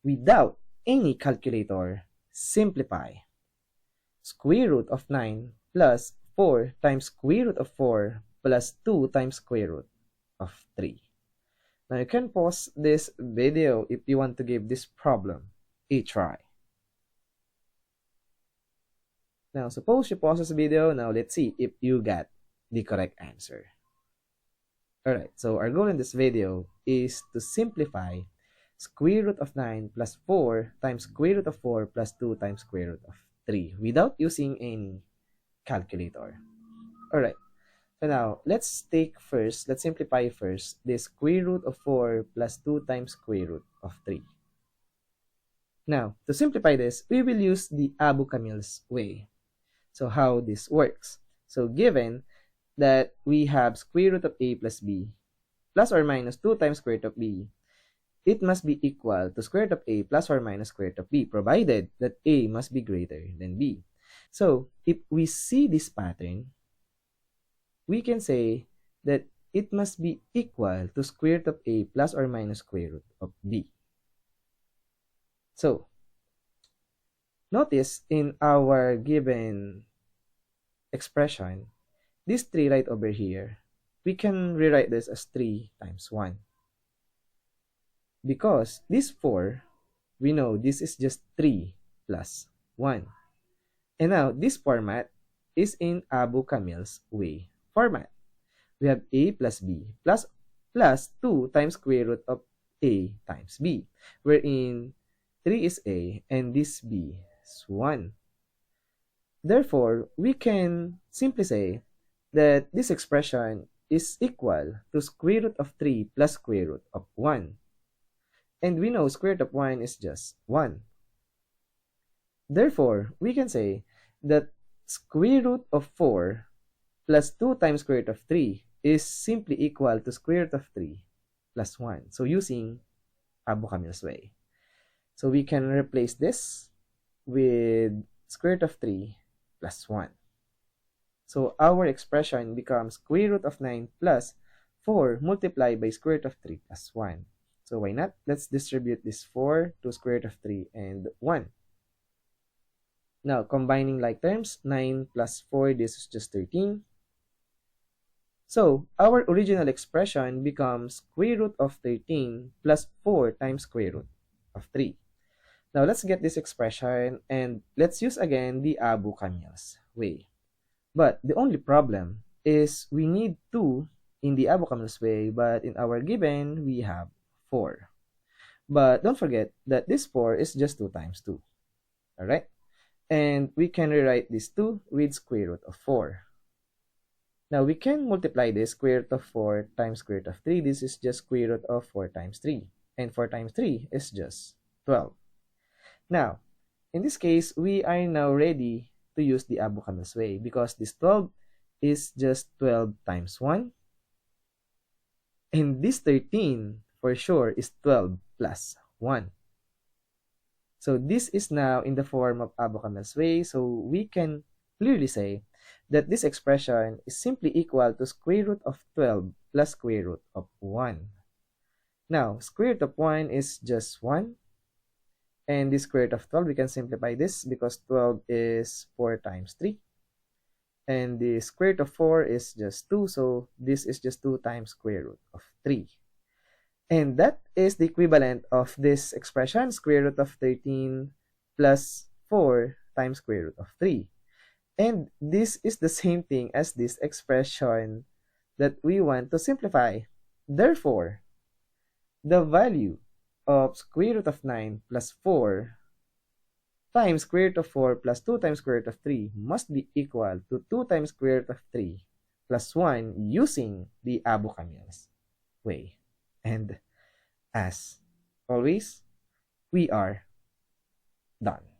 without any calculator, simplify. Square root of 9 plus 4 times square root of 4 plus 2 times square root of 3. Now you can pause this video if you want to give this problem a try. Now suppose you pause this video. Now let's see if you got the correct answer. Alright, so our goal in this video is to simplify square root of 9 plus 4 times square root of 4 plus 2 times square root of 3 without using any calculator. Alright, so now let's simplify first the square root of 4 plus 2 times square root of 3. Now, to simplify this, we will use the Abu Kamil's way. So how this works. So given that we have square root of a plus b plus or minus 2 times square root of b, it must be equal to square root of a plus or minus square root of b, provided that a must be greater than b. So if we see this pattern, we can say that it must be equal to square root of a plus or minus square root of b. So notice in our given expression, this 3 right over here, we can rewrite this as 3 times 1. Because this 4, we know this is just 3 plus 1. And now, this format is in Abu Kamil's way format. We have a plus b plus 2 times square root of a times b, wherein 3 is a and this b is 1. Therefore, we can simply say that this expression is equal to square root of 3 plus square root of 1. And we know square root of 1 is just 1. Therefore, we can say that square root of 4 plus 2 times square root of 3 is simply equal to square root of 3 plus 1. So using Abu Kamil's way. So we can replace this with square root of 3 plus 1. So our expression becomes square root of 9 plus 4 multiplied by square root of 3 plus 1. So why not? Let's distribute this 4 to square root of 3 and 1. Now, combining like terms, 9 plus 4, this is just 13. So, our original expression becomes square root of 13 plus 4 times square root of 3. Now, let's get this expression and let's use again the Abu Kamil's way. But the only problem is we need 2 in the Abu Kamil's way, but in our given, we have 4. But don't forget that this 4 is just 2 times 2. Alright? And we can rewrite this 2 with square root of 4. Now, we can multiply this square root of 4 times square root of 3. This is just square root of 4 times 3. And 4 times 3 is just 12. Now, in this case, we are now ready to use the Abu Kamil's way because this 12 is just 12 times 1. And this 13 for sure is 12 plus 1. So this is now in the form of Abu Kamil's way. So we can clearly say that this expression is simply equal to square root of 12 plus square root of 1. Now, square root of 1 is just 1. And this square root of 12, we can simplify this because 12 is 4 times 3. And the square root of 4 is just 2. So this is just 2 times square root of 3. And that is the equivalent of this expression, square root of 13 plus 4 times square root of 3. And this is the same thing as this expression that we want to simplify. Therefore, the value of square root of 9 plus 4 times square root of 4 plus 2 times square root of 3 must be equal to 2 times square root of 3 plus 1 using the Abu Kamil's way. And as always, we are done.